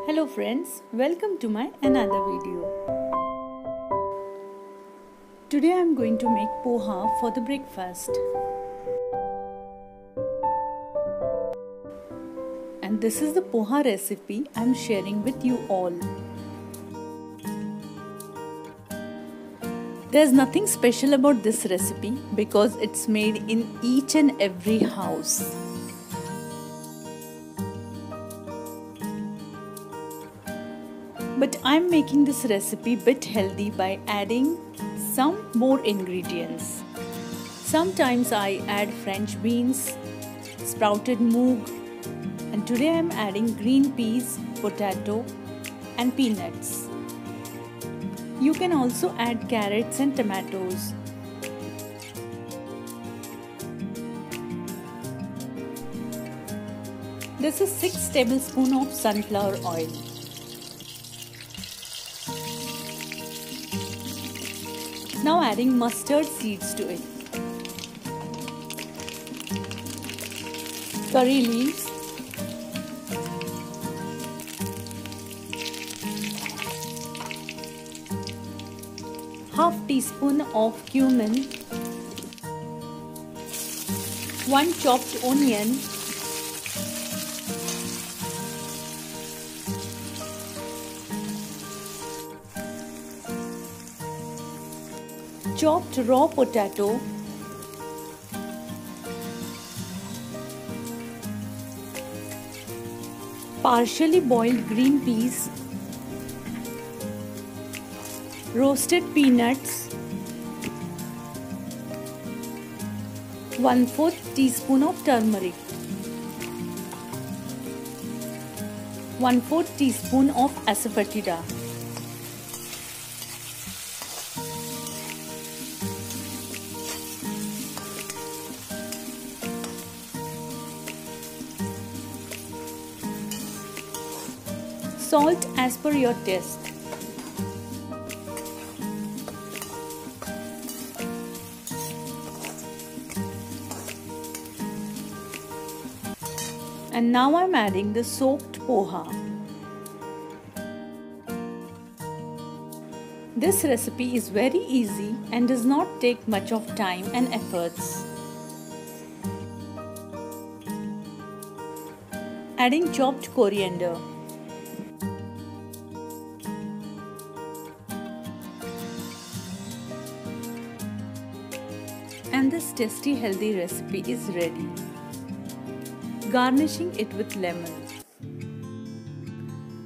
Hello friends, welcome to my another video. Today I am going to make poha for the breakfast. And this is the poha recipe I am sharing with you all. There's nothing special about this recipe because it's made in each and every house. But I'm making this recipe bit healthy by adding some more ingredients. Sometimes I add French beans, sprouted moong, and today I'm adding green peas, potato and peanuts. You can also add carrots and tomatoes. This is 6 tablespoons of sunflower oil. Now adding mustard seeds to it. Curry leaves. Half teaspoon of cumin. 1 chopped onion. Chopped raw potato, partially boiled green peas, roasted peanuts, 1/4 teaspoon of turmeric, 1/4 teaspoon of asafoetida. Salt as per your taste. And now I'm adding the soaked poha. This recipe is very easy and does not take much of time and efforts. Adding chopped coriander. And this tasty healthy recipe is ready. Garnishing it with lemon.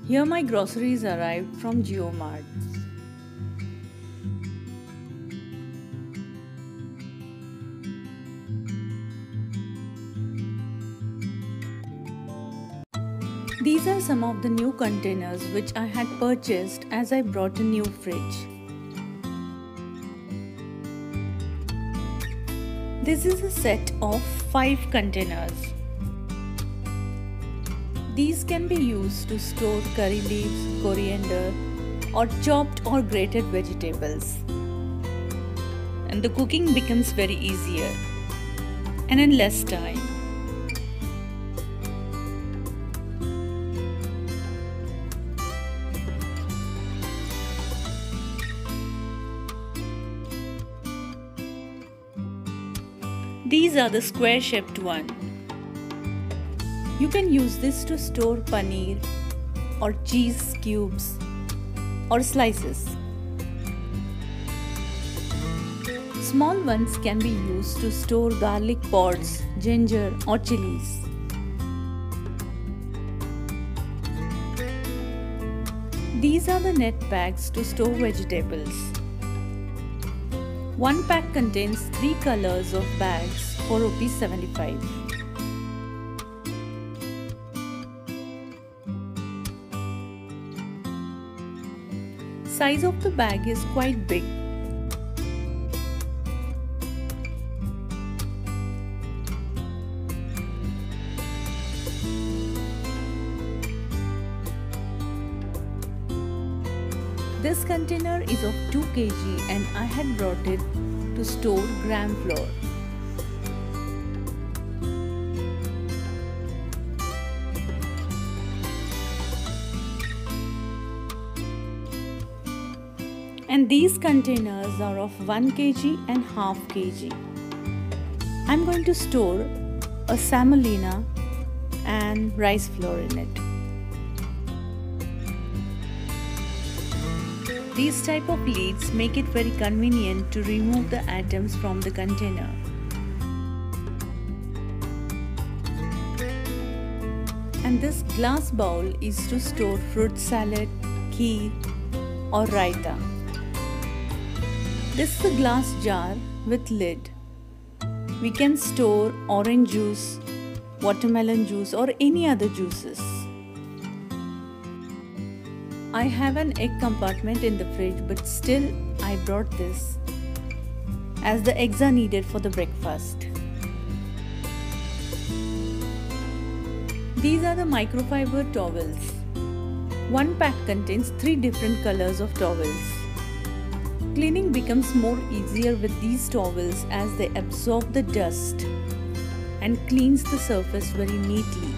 Here my groceries arrived from JioMart. These are some of the new containers which I had purchased as I brought a new fridge. This is a set of 5 containers. These can be used to store curry leaves, coriander, or chopped or grated vegetables. And the cooking becomes very easier and in less time. These are the square shaped one. You can use this to store paneer or cheese cubes or slices. Small ones can be used to store garlic pods, ginger or chilies. These are the net bags to store vegetables. One pack contains 3 colors of bags for ₹75. Size of the bag is quite big. This container is of 2 kg and I had brought it to store gram flour. And these containers are of 1 kg and half kg. I'm going to store a semolina and rice flour in it. These type of lids make it very convenient to remove the atoms from the container. And this glass bowl is to store fruit salad, kheer or raita. This is a glass jar with lid. We can store orange juice, watermelon juice or any other juices. I have an egg compartment in the fridge, but still I brought this as the eggs are needed for the breakfast. These are the microfiber towels. One pack contains 3 different colors of towels. Cleaning becomes more easier with these towels as they absorb the dust and cleans the surface very neatly.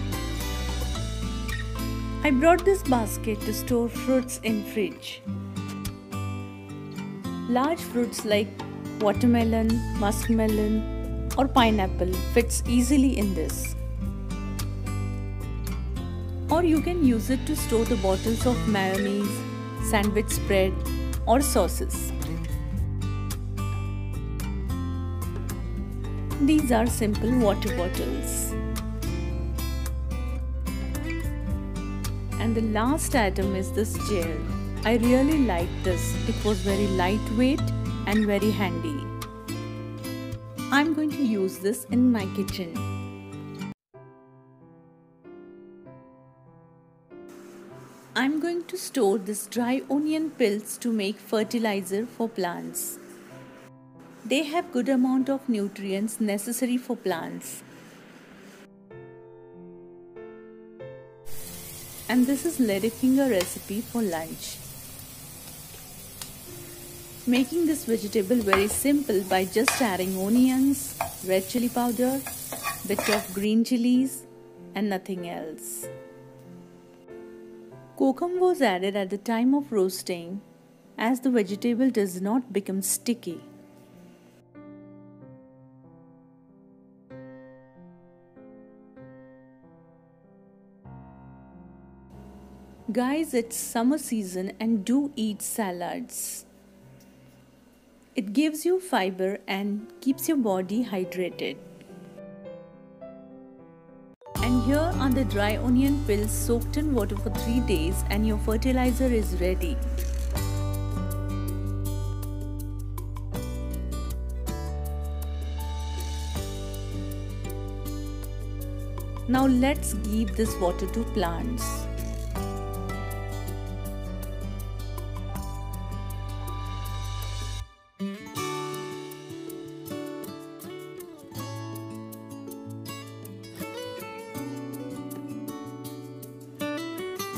I brought this basket to store fruits in fridge. Large fruits like watermelon, muskmelon or pineapple fits easily in this. Or you can use it to store the bottles of mayonnaise, sandwich spread or sauces. These are simple water bottles. And the last item is this chair. I really like this. It was very lightweight and very handy. I'm going to use this in my kitchen. I'm going to store this dry onion pills to make fertilizer for plants. They have good amount of nutrients necessary for plants. And this is ladyfinger recipe for lunch. Making this vegetable very simple by just adding onions, red chili powder, bit of green chilies and nothing else. Kokum was added at the time of roasting as the vegetable does not become sticky. Guys, it's summer season and do eat salads. It gives you fiber and keeps your body hydrated. And here are the dry onion pills soaked in water for 3 days and your fertilizer is ready. Now let's give this water to plants.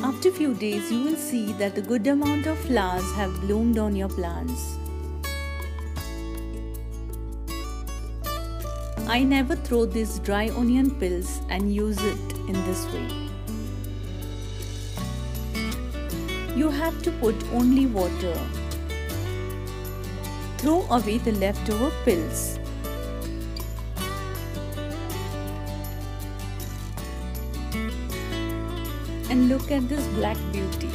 After few days, you will see that the good amount of flowers have bloomed on your plants. I never throw these dry onion pills and use it in this way. You have to put only water. Throw away the leftover pills. And look at this black beauty.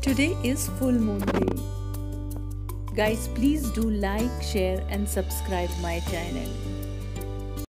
Today is full moon day. Guys, please do like, share and subscribe my channel.